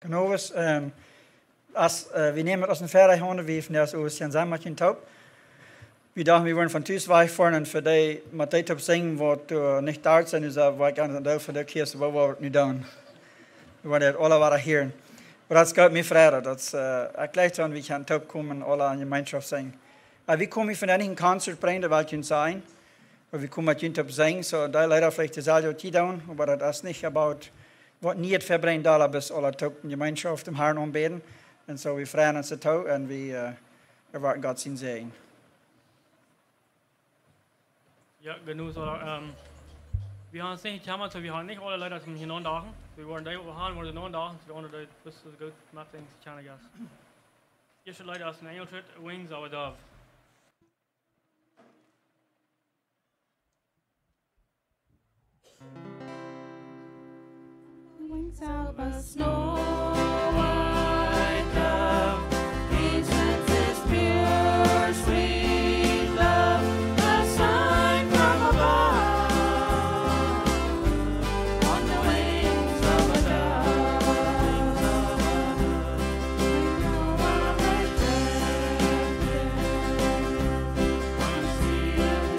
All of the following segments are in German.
Genau, wir nehmen aus den Ferien, wie von der aus Jan Sammerchen taub. Wir dachten, wir wollen von Thuis wegfahren und für die mit die taub singen, wo du nicht da sind, ist war ich an der für der Kirche, wo wir nicht tun. Wir wollen alle waren hier. Aber das geht mir Freude, das gleich so, wie ich an taub kommen, alle an die Gemeinschaft singen. Aber wir kommen von einem Konzert bringen, da wollt ihr sein. Aber wir kommen mit ihnen taub singen, so da leider vielleicht das alle die tun, aber das ist nicht about wat niet verbrennt da bis alle taub in Gemeinschaft im Herrn anbeten. Und so wir freuen uns dazu und wir erwarten Gott sein Segen. Ja, genau so. Wir haben es nicht gemacht, wir haben nicht alle Leute hier non dagen. Wir wollen da haben, wollen non dagen, so ohne das ist gut macht den Channel Gas. Erste Leute aus dem Engeltritt, Wings of a Dove. Wings of a snow white dove, he sends his pure, sweet love, a sign from above, on the wings of a dove, wings of a protected, on the sea of the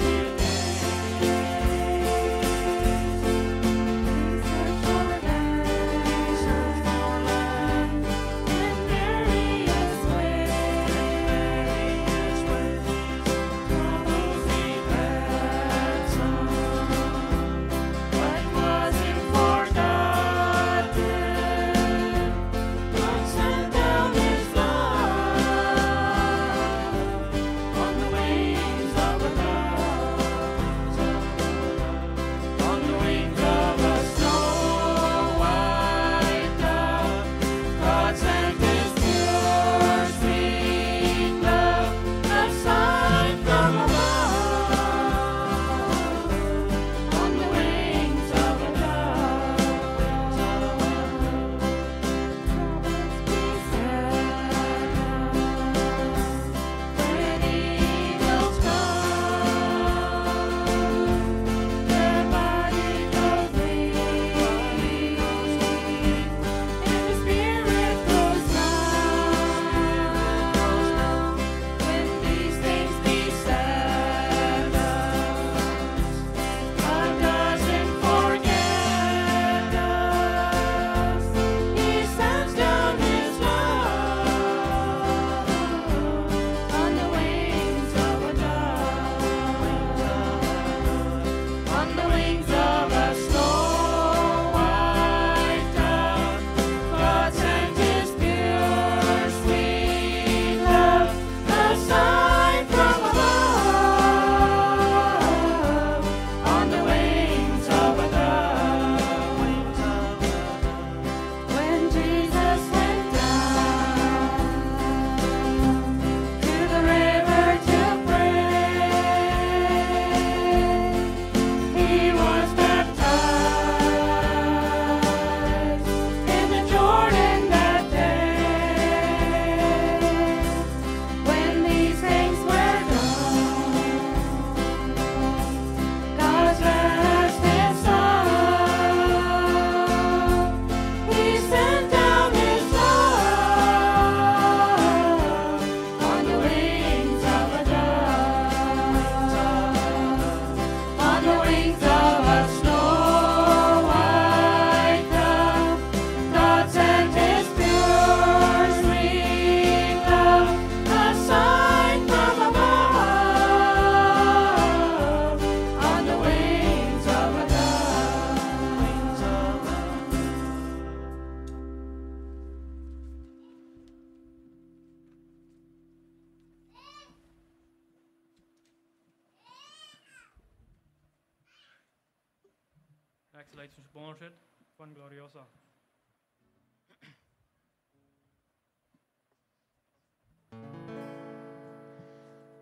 Excellent sponsorship, Con Gloriosa.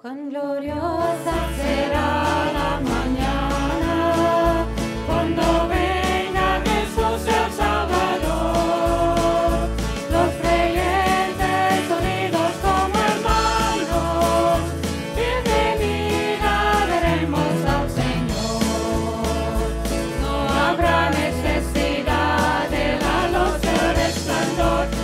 Con gloriosa será la mañana, cuando venga Jesús el Salvador. Los creyentes unidos como hermanos, bienvenida veremos al Señor. No habrá necesidad de la luz del resplandor.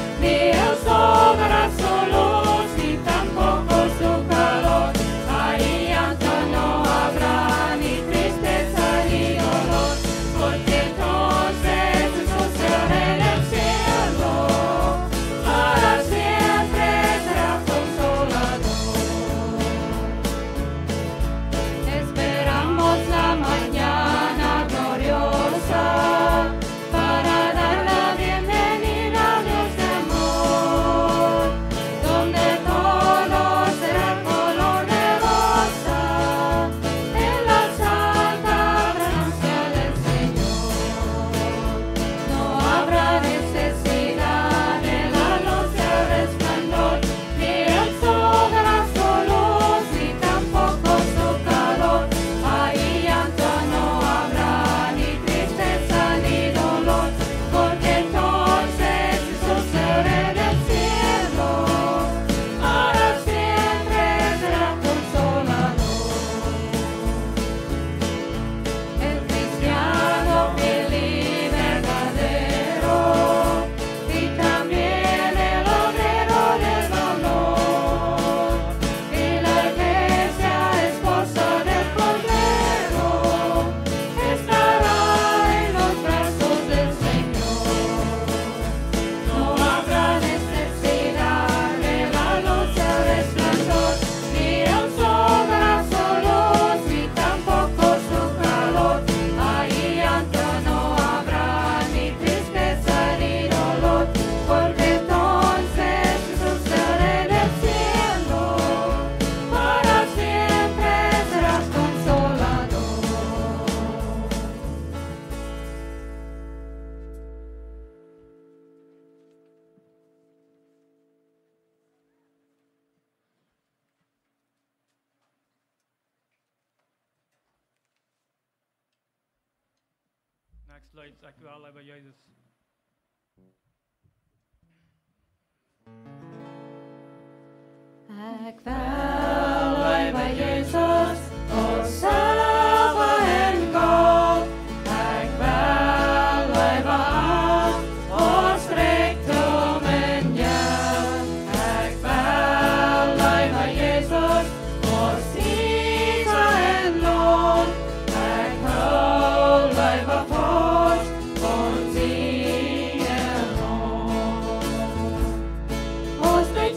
nächste Leute sagt wir alle bei Jesus. Ik wil bij Jezus, o zilver en goud. Ik wil bij aan, o rijkdom en geld. Ik wil bij Jezus, o ziekte en loon. Ik wil bij vorst van zingen loon. Os de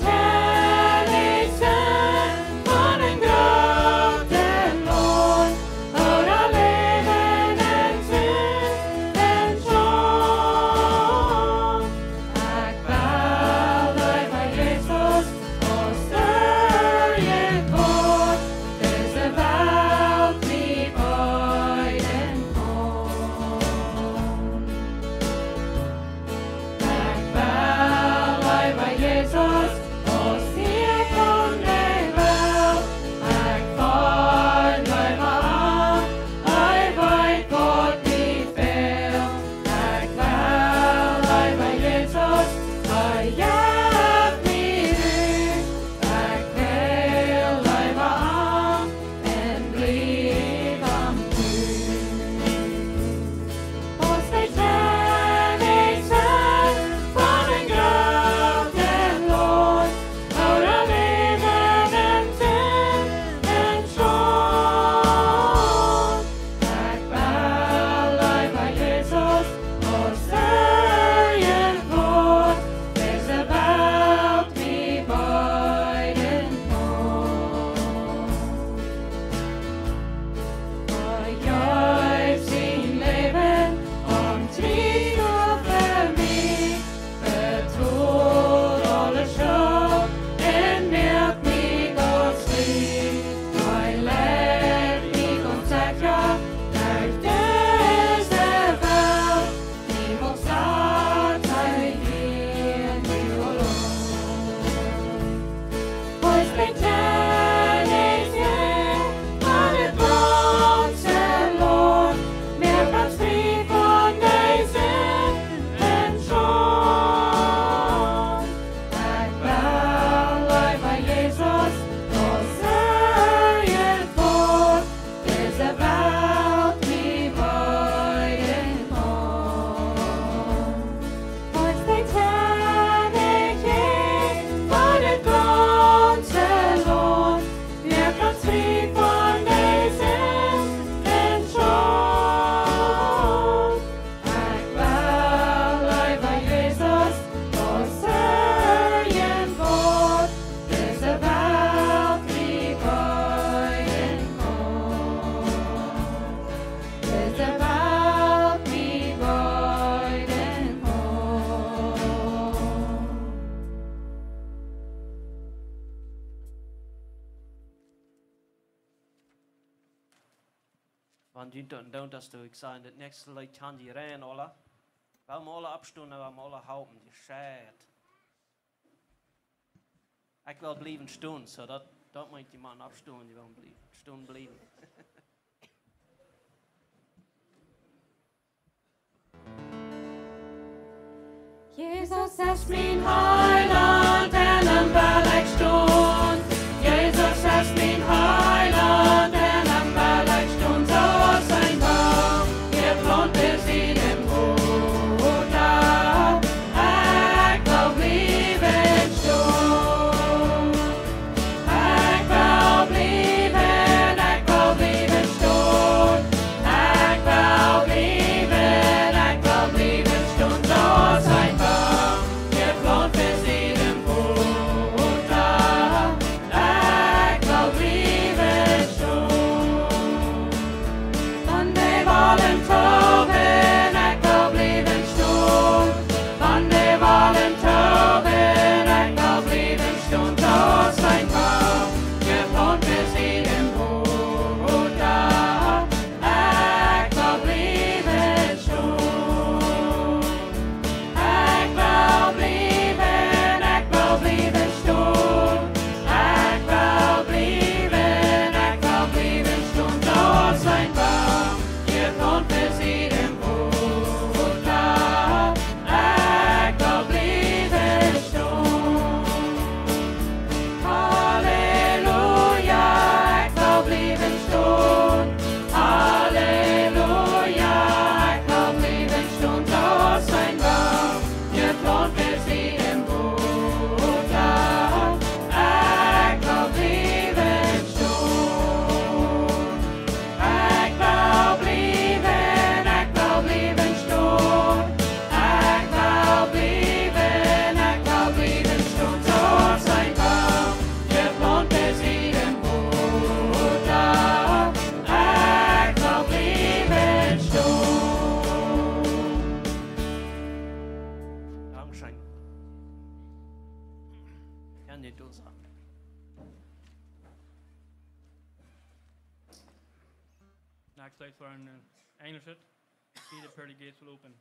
Van Junten don't us to excited that next to like Tanji ran alla. Wel alle opstonden, wel alle houden, die schijt. Ik wil blijven staan, so dat moet die man opstaan, die wil staan blijven. Jesus ist mein Heiland, en hem wil ik staan. Jesus ist mein Heiland, en hem wil ik staan. Zoals een boom, geplant is in hem water. Ik wil blijven staan. Ik wil blijven staan. Ik wil blijven staan. Zoals een boom, geplant En niet doen zo. Next slide for an English it. See the pearly gates will open.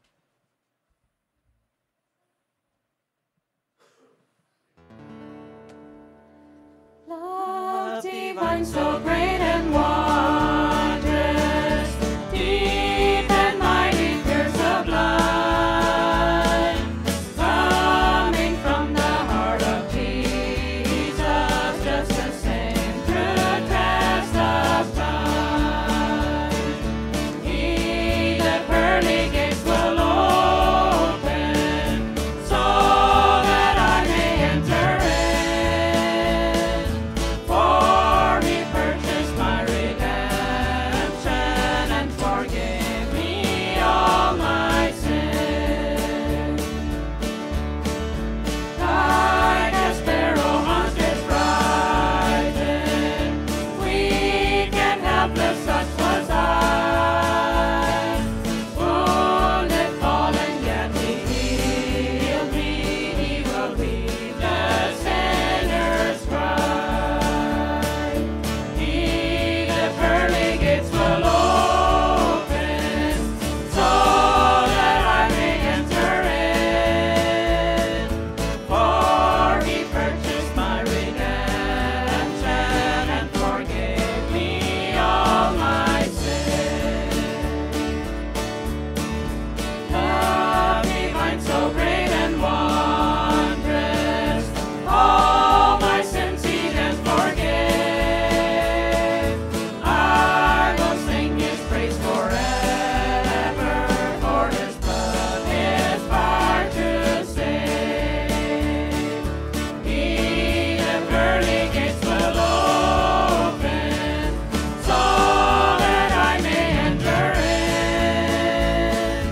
Love divine, so great and wondrous, deep and mighty, pure, sublime, coming from the heart of Jesus, just the same through test of time. He, the pearly gates will open, so that I may enter in. For he purchased my redemption and forgave me all my sin. Like a sparrow haunts its frightened, weak and helpless such was I. Wounded, fallen, yet he healed me. He will lead the sinner's cry. He, the pearly gates will open, so that I may enter in. For he purchased my redemption and forgave me all my sin. Love divine, so great and wondrous, all my sins he then forgave. I will sing his praise forever, for his blood is far to save. He, the pearly gates will open, so that I may enter in.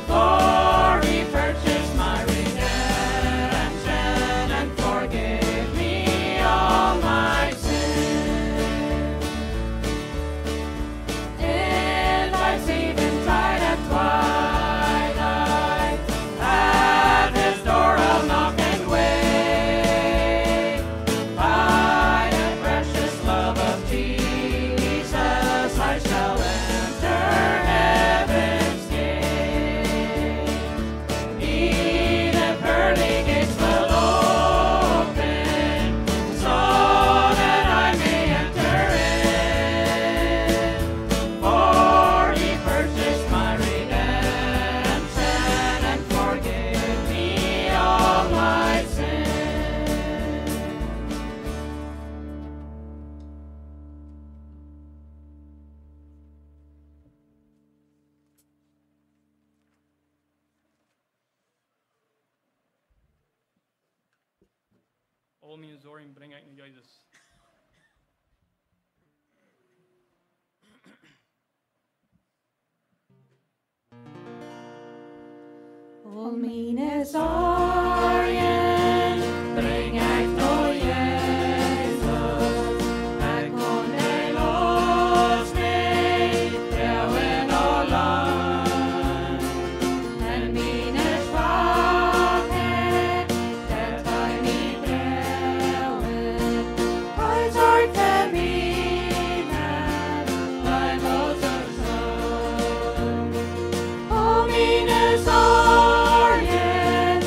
For he purchased my redemption and forgave me all my sin. In life's eventide at twilight, at his door I'll knock and wait. By the precious love of Jesus, I shall enter heaven's gate. He, the pearly gates will open, so that I may enter in. For he purchased my redemption and forgave me all my sin. Al mijn zorgen breng ik naar Jezus. Al mine sorgen breng ik door Jezus. Hij kon hij los mee, trouwen al lang. En mine zwakheid, dat hij niet trouwen. Hij zorgt voor mij, hij was er zo. Al mine sorgen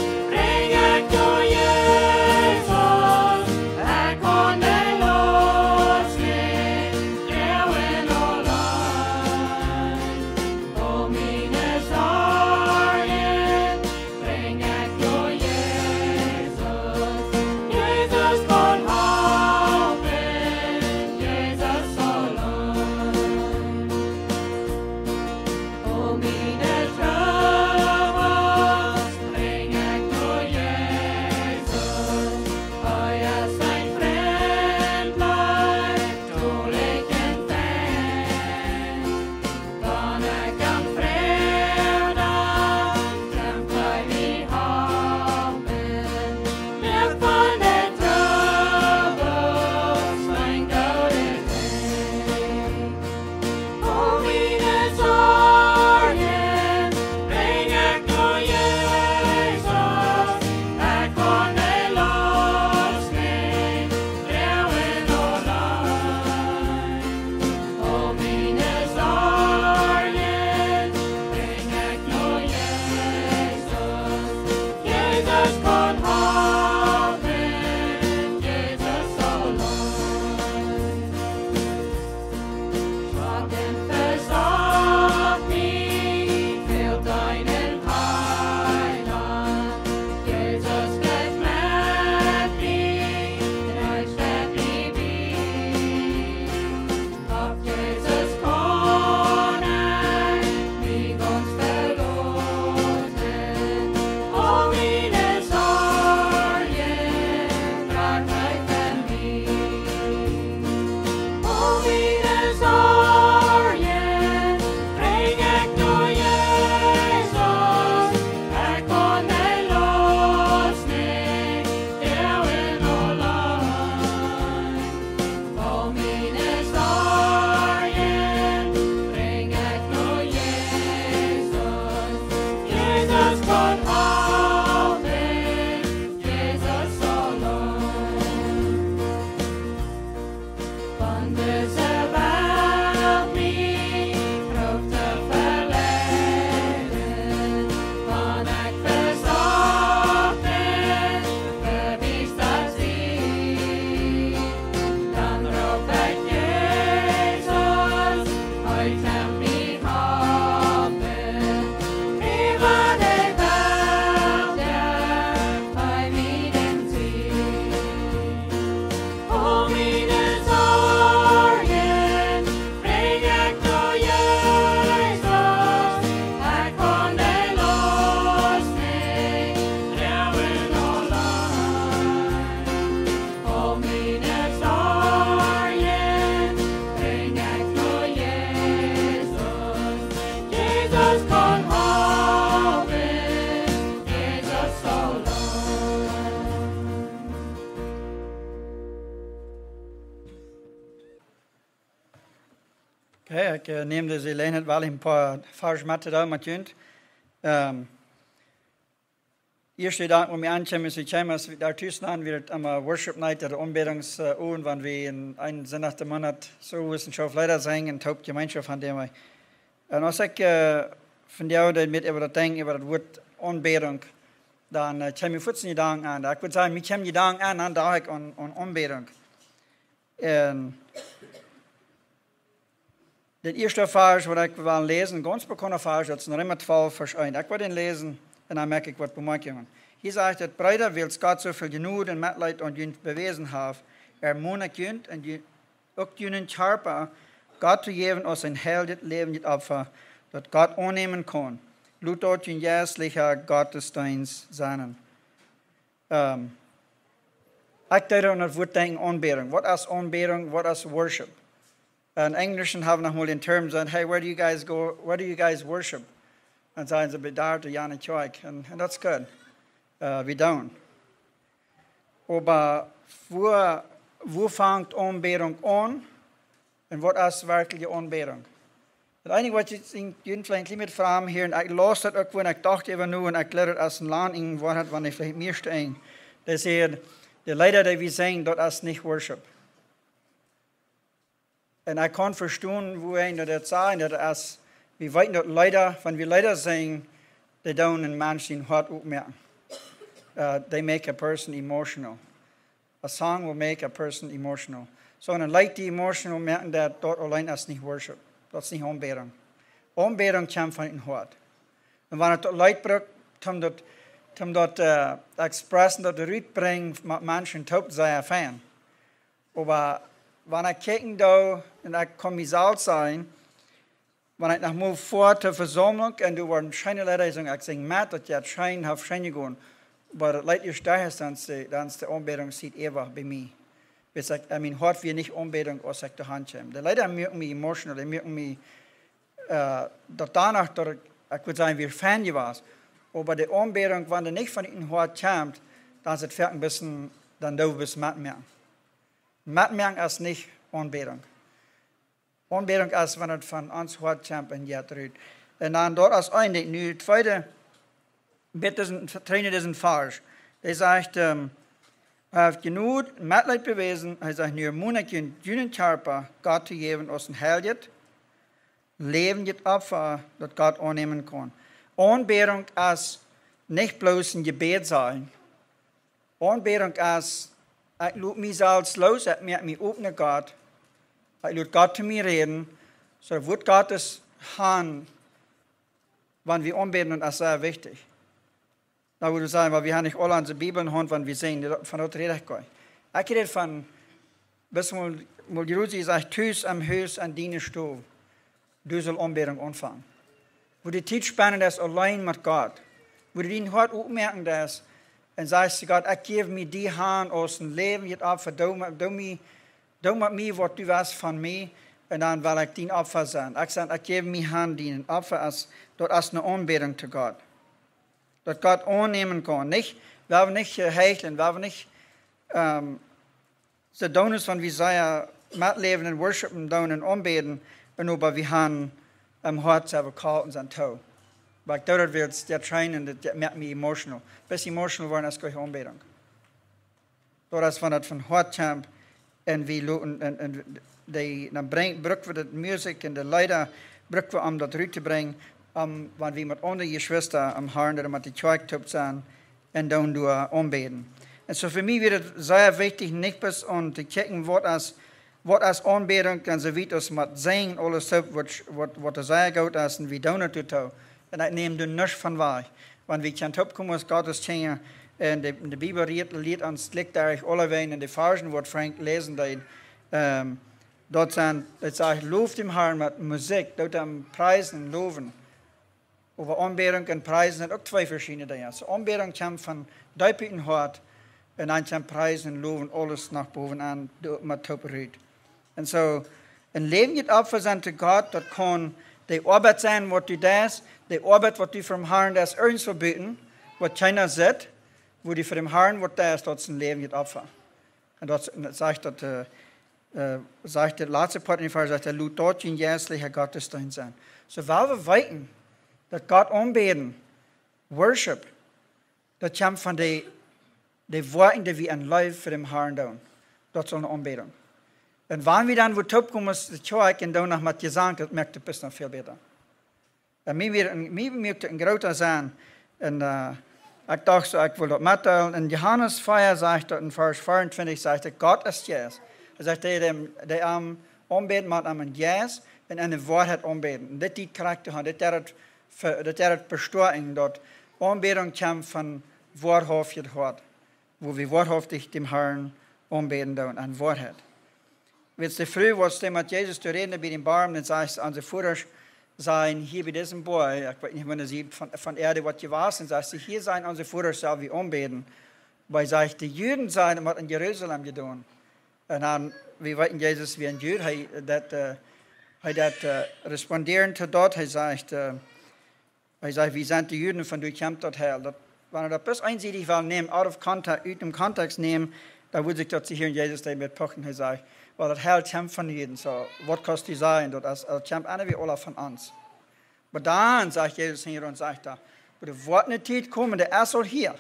Okay, ik neem dus alleen het wel een paar versmatten daar met junt. Eerste dag, wo wir ankommen, ist als wir da tussen wird am Worship Night, der Anbetungsohren, wenn wir in einen Sinn nach dem Monat so Wissenschaft leider sein, in Taubt Gemeinschaft von dem. Und als ich von dir mit über das Ding, über das Wort Anbetung, dann kommen wir 14 Gedanken an. Ich würde sagen, wir kommen Gedanken an da ich an Anbetung. Und der erste Vers, was ich will lesen, ganz bekannter Vers, das ist noch immer 12, Vers 1. Ich will den lesen. En dan merk ik wat bemerkingen. Hier zegt het, Brüder, wils Gott so viel Genug und Mitleid und Jünd bewiesen hat, monig Jünd und auch Jünden Charpa, Gott zu geben als ein heldet lebendes Opfer, das Gott annehmen kann. Lut dort ein jährlicher Gottesdienst sein. Ich denke an das Wort denken, Anbetung. Was ist Anbetung? Was ist Worship? In Englischen haben noch mal den Term gesagt, hey, where do you guys go? Where do you guys worship? Und sagen sie, bedarf ja nicht Zeug. Und das ist gut. Wir tun. Aber wo fängt Anbetung an? Und was ist wirkliche Anbetung? Das Einige, was ich in vielleicht mit Fragen hier, und ich las das auch, wenn ich dachte über nur, und ich lerne als ein Land in Wort, wenn ich vielleicht mir stehe. Das ist die Leute, die wir singen, das ist nicht Worship. Und ich kann verstehen, wo das sagen, das ist. Wir wissen, dass Leute, wenn wir Leute singen, die tun in manchen Hart aufmerken. They make a person emotional. A song will make a person emotional. So, wenn Leute die emotional merken, dass dort allein ist nicht Worship. Das ist nicht Anbetung. Anbetung kommt von dem Hart. Und wenn es Leute braucht, um dort expressen, dort rüberbringen, mit manchen taub sein Fan. Aber wenn ich kicken da, und ich kann mich selbst sein, wenn ich nach mal vor zur Versammlung und du warst scheine Leute sagen, ich sage, Matt, dass jetzt schein auf scheine gehen, aber das Leute ist daher, dann ist die Anbetung sieht einfach bei mir. Ich sage, mein Hart wird nicht Anbetung, als ich die Hand komme. Die Leute merken mich emotional, die merken mich, dass danach, ich würde sagen, wir Fan gewesen. Aber die Anbetung, wenn die nicht von ihnen Hart kommt, dann ist es vielleicht ein bisschen, dann du bist Matt merken. Matt merken ist nicht Anbetung. Anbetung ist, wenn es von uns hart kommt und jetzt rührt. Und dann dort als eine, nu zweite, bitte trainieren diesen Vers. Der sagt, hat genug Mitleid bewiesen, er sagt, nur Monat in Jünen Körper Gott zu geben aus dem Heldet, lebendes Opfer, das Gott annehmen kann. Anbetung ist nicht bloß ein Gebet sein. Anbetung ist, ich lade mich selbst los, ich merke mich offen Gott. Ich lade Gott zu mir reden, so wird Gottes Hand, wenn wir anbeten, und das ist sehr wichtig. Da würde ich sagen, weil wir haben nicht alle unsere Bibeln in Hand, wenn wir sehen, von dort rede ich gar nicht. Ich rede von, bis mal Jerusalem sagt, Tüß am Haus an deine Stuhl. Du sollst Anbetung anfangen. Wo die Zeit spannen, das allein mit Gott. Wo du dein Hart aufmerken, das, und sagst zu Gott, ich gebe mir die Hand aus dem Leben, jetzt ab, du mit mir, was du weißt von mir, und dann will ich dein Opfer sein. Ich sage, ich gebe mir Hand, dein Opfer, das ist eine Anbetung zu Gott. Dass Gott annehmen kann. Nicht, wir nicht hecheln, wir nicht so tun es, wenn wir sehr mitleben und worshipen, tun und anbeten, aber wir haben am Hart selber kalt und sind tot. Weil ich dort will, der Trainen, das macht mich emotional. Bis emotional werden, ist gleich Anbetung. Das ist, wenn das von Hart kommt, und dann brücken wir die Musik und die Leute, brücken wir, das rüberzubringen, wenn wir mit anderen Geschwistern am Herrn oder mit der Kirche sind, und dann anbeten. Und so für mich wird es sehr wichtig, nicht bis an zu gucken, was als Anbetung, und so wie das mit Singen, alles so, was sehr gut ist, und wie tun das tun. Und ich nehme das nicht von wahr. Wenn wir kommen aus Gottes Tschenge, und die Bibel liegt ans Licht, da ich alle weinen, in die Versen, wo Frank lesen, dort sagt, lobt dem Herrn mit Musik, dort am Preisen, Loben. Aber Anbetung und Preisen sind auch zwei verschiedene Dinge. So Anbetung kommt von deinem Hart, und dann kommt Preisen, Loben, alles nach oben an, mit Topperhüt. Und so, ein Leben geht Opfer sein zu Gott, das kann die Arbeit sein, was du das, die Arbeit, was du vom Herrn das ernst verbieten, was keiner sieht, wo die für den Herrn, was da ist, das ein Leben geht Opfer. Und das sagt, dass sagt der letzte Part in den Vers, sagt er, lud dort in jährlicher Gottesdienst sein. So, weil wir weiten, dass Gott anbeten, Worship, das kommt von den Worten, die wir in Live für den Herrn tun. Das soll eine Anbetung. Und wenn wir dann wo top kommen, die Kirche und dann noch mit Gesang, das merkt es noch viel besser. Und mir möchte ein großer sein. Und ich dachte so, ich will das mitteilen. In Johannes 4 sagt er, in Vers 24 sagt er, Gott ist Jesus. Er sagt, der anbeten mit einem Jesus und eine Wahrheit anbeten. Und das die Charakter hat, das ist bestätigen, dass Anbetung kommt von wahrhaftig Hort, wo wir wahrhaftig dem Herrn anbeten und an Wahrheit. Wenn du früh was mit Jesus zu reden bei dem Baum, dann sagst du, unsere Führer sein hier bei diesem Boy, ich weiß nicht, wenn sie von Erde was gewesen sind, sagst du, hier sein unsere Führer, soll wir anbeten. Weil sagt, die Juden seien, was in Jerusalem getan. Und dann, wir wissen, Jesus wie ein Jude, er respondieren zu dort, er sagt, wir sind die Juden, von du kommst dort her. Wenn er das bis einseitig will nehmen, aus dem Kontext nehmen, dann würde sich das hier in Jesus damit pochen, er sagt, weil das Herr kommt von Jeden, so, was kostet die sein, das kommt einer wie alle von uns. Aber dann sagt Jesus hier und sagt da, wo die Worte nicht Zeit kommen, der er soll hier.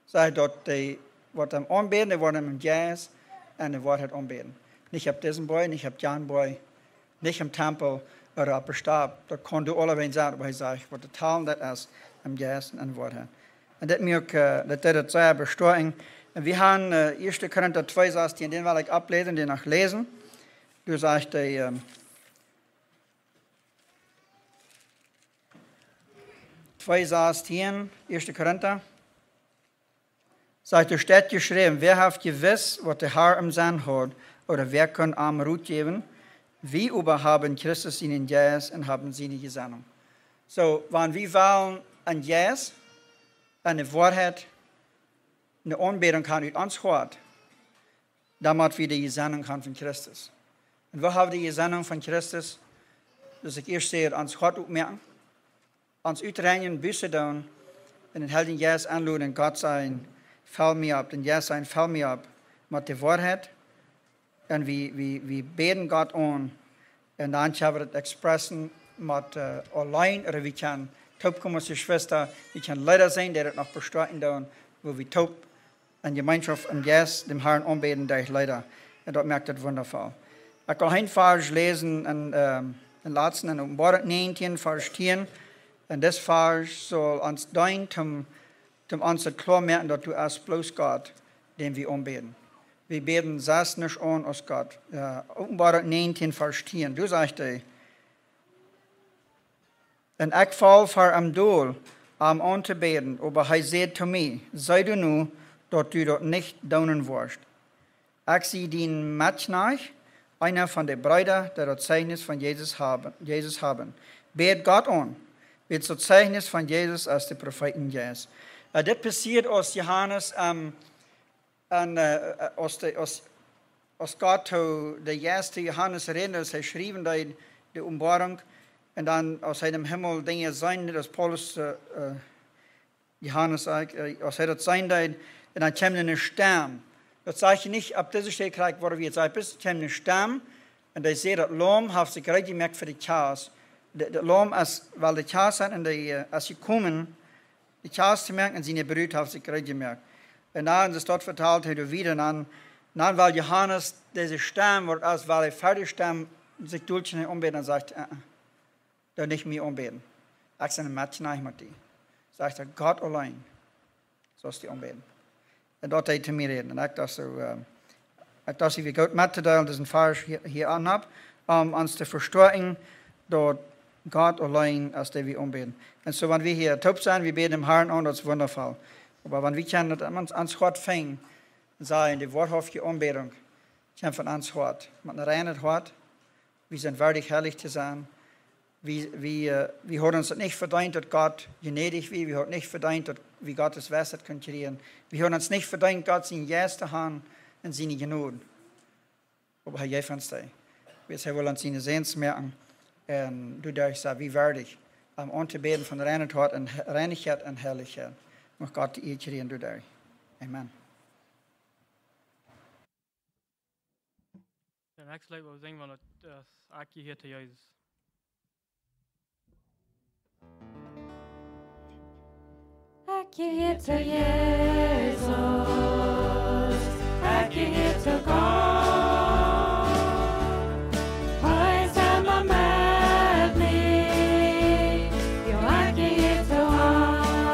Sagt dort, die Worte am Anbeten, die Worte am Jazz, und die Worte anbeten. Nicht ab diesem Boy, nicht ab Jan Boy, nicht im Tempel oder ab dem Stab. Da kann du alle wen sagen, aber ich sage, was der Tal das ist, am Jazz und Worte. Und das mir das sehr besteuern. Und wir haben 1. Korinther 2, sagst du, den will ich ablesen, den ich lesen. Du sagst, 2 sagst hier, 1. Korinther. Sagt, du steht geschrieben, wer hat gewiss, was der Herr im Sinn hat, oder wer kann arm Ruth geben? Wie aber haben Christus ihnen Jesus und haben sie nicht Gesinnung. So, wenn wir wollen ein Jesus, eine Wahrheit, eine Anbetung kann aus uns hört, damit wir die Gesinnung haben von Christus. Und wir haben die Gesinnung von Christus, dass ich erst sehe, uns Hort aufmerken, uns utreinigen, Büsse tun, und den Helden Jesus anladen, Gott sein, fall mir ab, den Jesus sein, fall mir ab, mit der Wahrheit, und wir beten Gott an, und dann können wir das expressen, mit allein, oder wir können taub kommen als Schwester, wir können Leute sein, die das noch bestreiten tun, wo wir taub in Gemeinschaft und Jesus dem Herrn anbeten durch Leute. Und dort merkt das wundervoll. Ich will ein Vers lesen in letzten, in Offenbarung 19, Vers 10. Und das Vers soll uns dienen, uns klar merken, dass du als bloß Gott, den wir anbeten. Wir beten das nicht an als Gott. Offenbarung 19, Vers 10. Du sagst, und ich fall vor am Doel, anzubeten, aber er sagt zu mir, sei du nur, dass du dort nicht daunen wirst. Ich sehe den Match nach, einer von den Brüdern, der das Zeugnis von Jesus haben. Bet Gott an, wird das Zeugnis von Jesus als der Propheten Jesus. Das passiert aus Johannes, aus Gott, der erste Johannes redet, als er schrieb, die Umbarung, und dann aus seinem Himmel Dinge sein, das Paulus, Johannes sagt, aus das sein, und dann kommt eine Stamm. Das sage ich nicht, ab dieser Stelle kriegt, wo wir jetzt sagen, bis kommt eine Stamm, und ich sehe, das Lamm hat sich gerade gemerkt für die Chaos. Der Lamm, weil die Chaos sind, und als sie kommen, die Chaos zu merken, und sie nicht berührt, haben sich gerade gemerkt. Und dann ist es dort verteilt, wieder, und dann weil Johannes, diese Stamm, weil er fertig Stamm, sich durchschnitt umbeten und sagt, da nicht mehr umbeten. Ich sage, Mädchen, ich mit die. Sagt er, Gott allein, sollst du umbeten. Und dort hat er zu mir reden. Und ich dachte, wie Gott mitzuteilen, dass ein Vers hier anhab, uns zu verstehen, dass Gott allein, als der wir umbeten. Und so, wenn wir hier taub sein, wir beten dem Herrn an, das ist wundervoll. Aber wenn wir können, dass uns Hort fängt, sagen, die wahrhaftige Anbetung, kommt von uns Hort. Mit einer reinen Hort, wir sind würdig, herrlich zu sein. Wir haben uns nicht verdient, dass Gott gnädig wird. Wir haben nicht verdient, dass wir Gottes Weisheit können kriegen. Wir haben uns nicht verdient, Gott sein Yes zu haben und seine Gnade. Aber er gibt uns das. Wir wollen uns seine Sehens merken. Und du darfst sagen, wie würdig, am Anbeten von Reinheit und Reinigkeit und Herrlichkeit. Mag Gott die Ehre kriegen, du darfst. Amen. De nächste Lied, wat we zingen, van het Akje hier te Jezus. Akje hier te Jezus, akje hier te God. Hij is helemaal met me, jo akje hier te Han.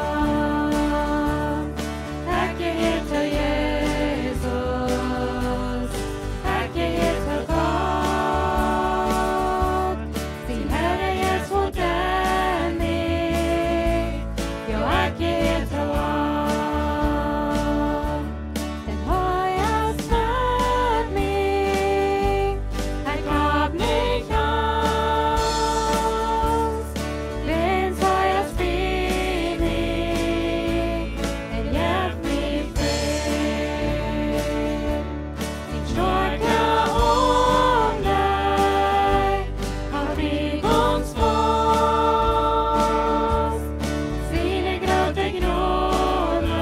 Akje hier te Jezus, akje hier te God. Sin Herre is fortändig, jo akje hier te Han. Den har jag stött mig, han gav mig chans. Läns har jag spridning, en hjälp mig fred. Sin starka ande har frigångs fast. Sine gråter gnålar,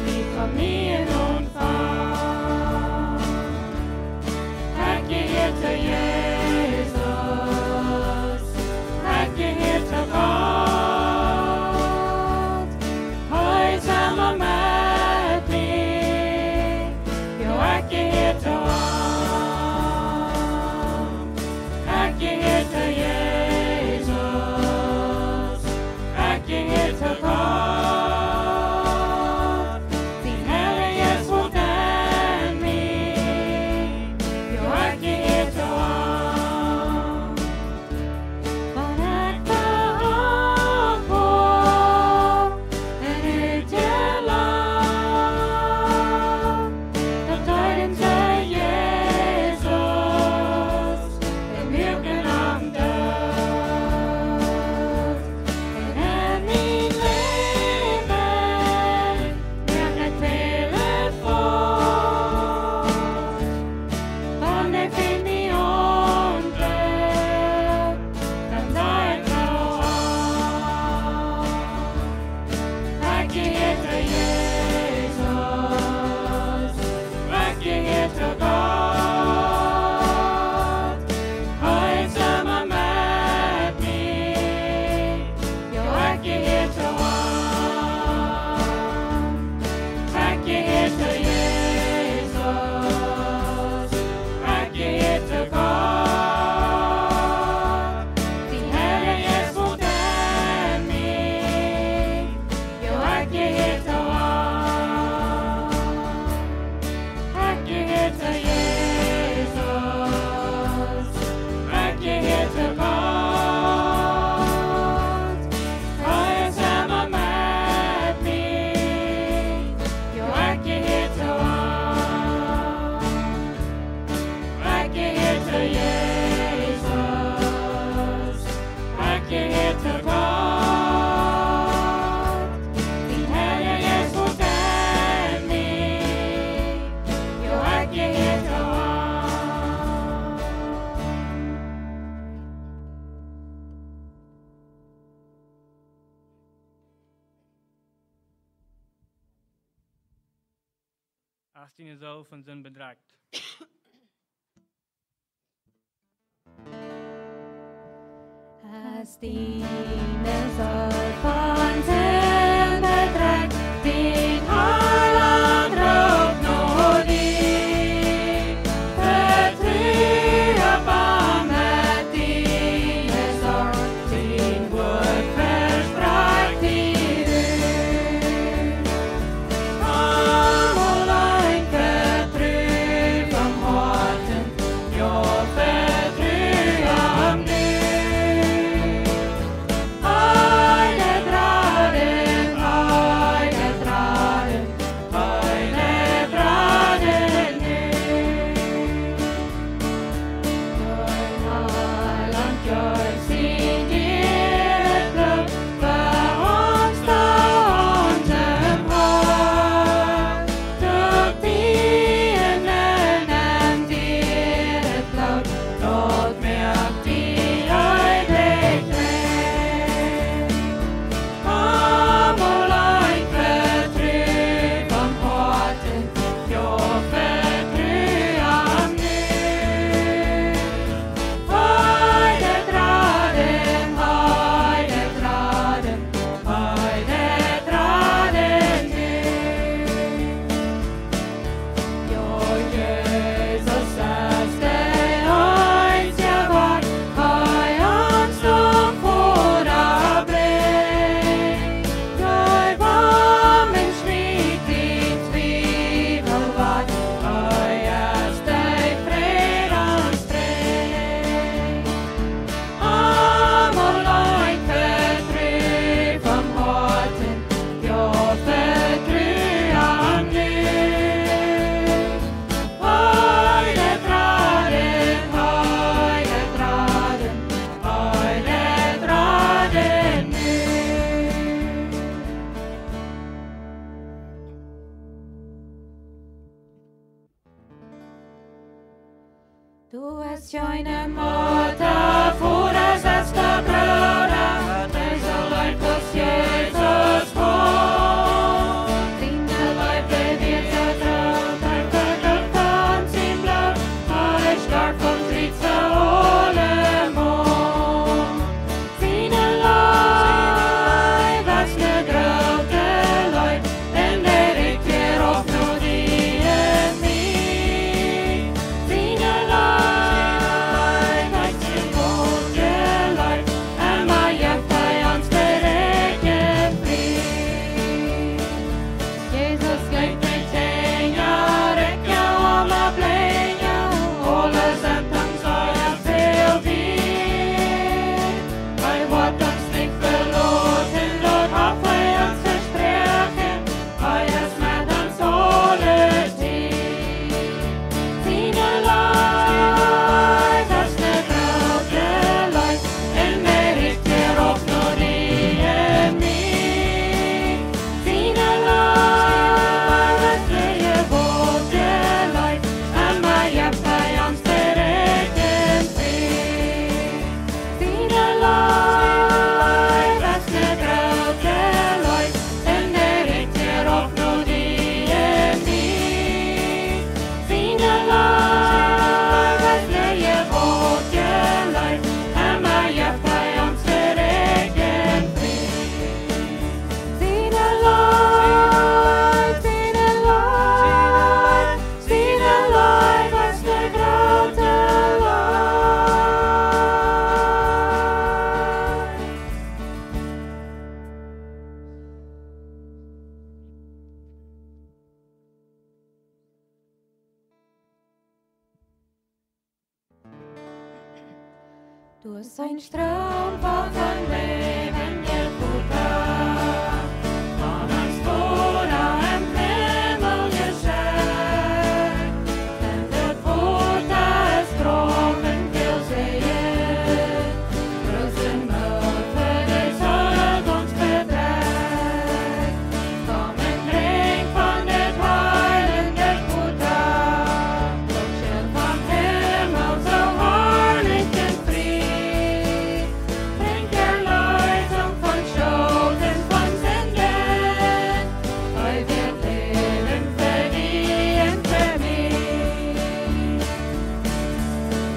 vi kom ner och fast. Akje heter Jesus, akje heter God. Höj samma med mig, jo akje heter Han. Akje heter Jesus, akje heter God. Sin Herre är fortän mig, jo akje heter Han. Varakta av på en utgällan. Jag tar den till Jesus, en mjuken ande. En är min lever, mjuka kvällen får. Vannet fyll mig ånde, den tar jag av. Akje heter Jesus, akje heter God. Höj samma med mig, jo akje heter Han. Akje heter Jesus, akje heter God. Din Herre är fortän mig, jo akje heter Han. Akje heter Jesus, akje heter God. Höj samma med mig, jo akje heter Han. Akje heter Jesus, akje heter God. Din Herre är fortän mig, jo akje heter Han. Als die jezelf en zin bedreigt. Als dine soll von Sinn bedrängt, din Heiland raubt nur die. Vertrühe erbarmet dine Sorg, din Wort versprach die Ruhe. Allein vertrühe vom Horten, jo vertrühe am Nu. Eine Grade Du hast eine Mutter vorgesetzter Bruder, dieser Leib, was Jesus wohnt. Seine Leib, der wird zertraut, ein Vergott von seinem Blut, er stark vom Tritt zu allem Mond. Seine Leib, was ne grote Leib, en der richt hier auf nur die en mich. Seine Leib, was ne grote Leib, en maar je bij ons bereken vliegt. Jesus geeft mij 10 jaar, ik jou allemaal brengen, alles en dan zal je veel weer. Wij wordt ons niet verloren, door af wij ons verspreken, wij is met ons alles hier. Seine Leib, das ne grote Leib, en der richt hier op nur die en mich. Seine Leib, das ne gebote Leib, en maar je bij ons bereken vliegt. Seine Leib, das ne grote Leib, en der richt hier op nur die en mich. Seine Leib, das ne gebote Leib, en maar je bij ons bereken vliegt. Seine Leib, seine Leib, seine Leib, was ne grote Leib. Du hast ein Strom von Leben gefuttert, von uns Bruder im Himmel geschenkt. Denn der Futter ist Drogen viel sehen, größten Müll für die Schuld uns bedrängt. Komm und trink von der heiligen Futter, und chill vom Himmel so herrlich in Fried. Bring Erleuchtung von Schuld und von Sünden, weil wir leben für die und für mich.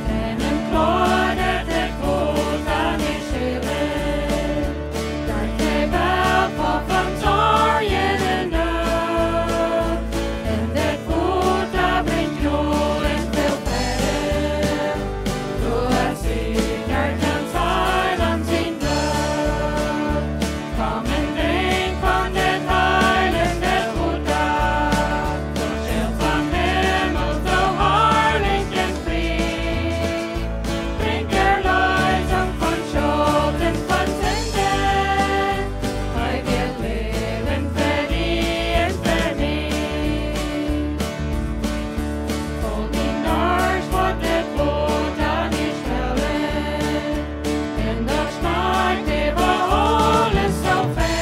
Denn im Chlor der Futter nicht schillen, dass die Welt voll von Sorgen und Not. Denn der Futter bringt Ruhe und viel Frieden. Du hast sicher ganz heil an sein Blut. Komm und trink von den Heilen der Futter, so chill vom Himmel so herrlich in Fried. Bring Erleuchtung von Schuld und von Sünden, weil wir leben für die und für mich. Hol die Narsch vor der Futter nicht stellen, denn doch schmeckt überholen so fett.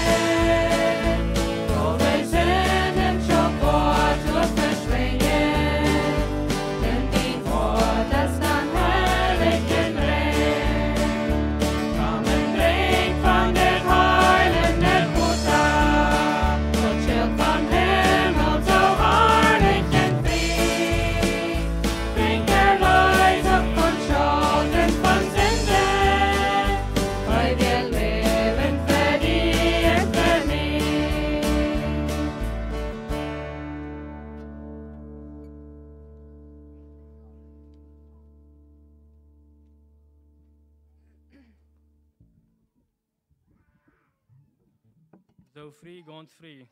Wo wir Sünden schon fort wird verschwingen, denn die Wort ist dann heilig und rein. Komm und trink von der Heilen der Futter, und chill vom Himmel so herrlich und Fried. Bring Erleuchtung von Schuld und von Sünden, weil wir leben für die und für mich. So free, ganz free.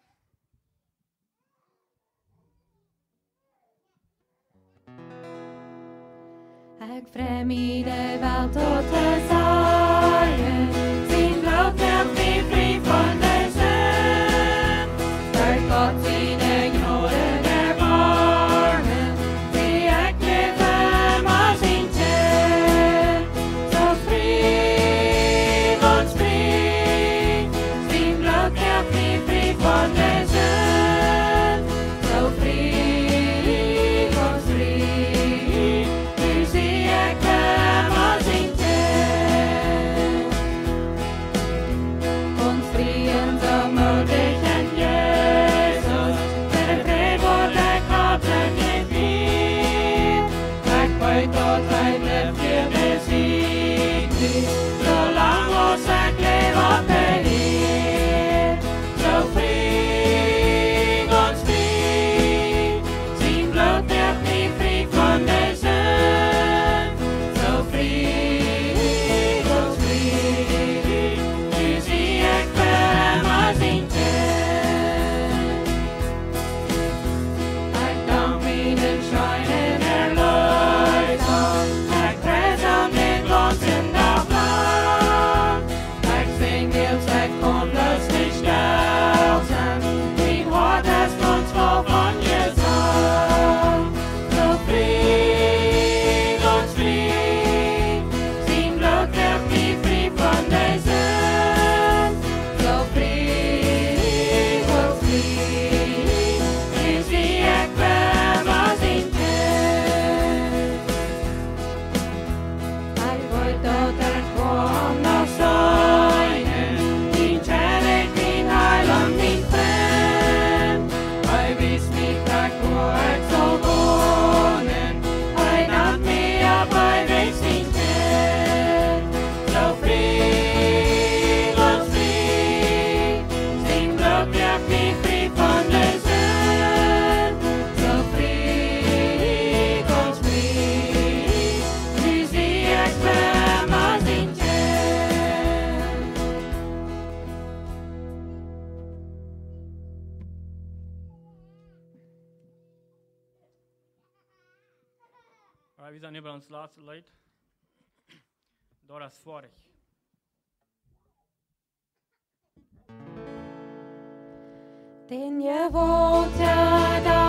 Ik vrij mij de Welt tot te zaaien, zijn bloot wil wie vrij van de zin. Daar God zijn ignoren erbarmen, die ik leef hem als een kind. Zo vrij, ganz vrij, zijn bloot wil wie vrij van de zin. Zo vrij, ganz vrij, u ziet heute dort ein Leben für besiegt, solange uns ein Leben behält. So flieg uns flieg, sie bleibt wird nie flieg von der Sinn. So flieg uns flieg, wie sie immer singt. Ich dank ihnen scheinen erleuchtet, ich preise den Glanz in der Land. Ich sing jetzt, ich kann das nicht gelten, wie hart es uns vor von Jesus. So flieg uns flieg, sein Blut wird nie flieg von der Sinn. So flieg uns flieg, wie sie immer singt. Ich wollte dort erkommen nach Seinen, den Kärlek, den Heiland, den Friend. Ich wies mich gleich, wo ich soll wohnen, ich nannt mich ab, ich weiß nicht mehr. So flieg uns flieg, sein Blut wird nie flieg von der Sinn. So flieg uns flieg, wie sie immer singt. Alright, wir sind hier bei uns laatste Lied. Door is vorig. Den je woont ja daar.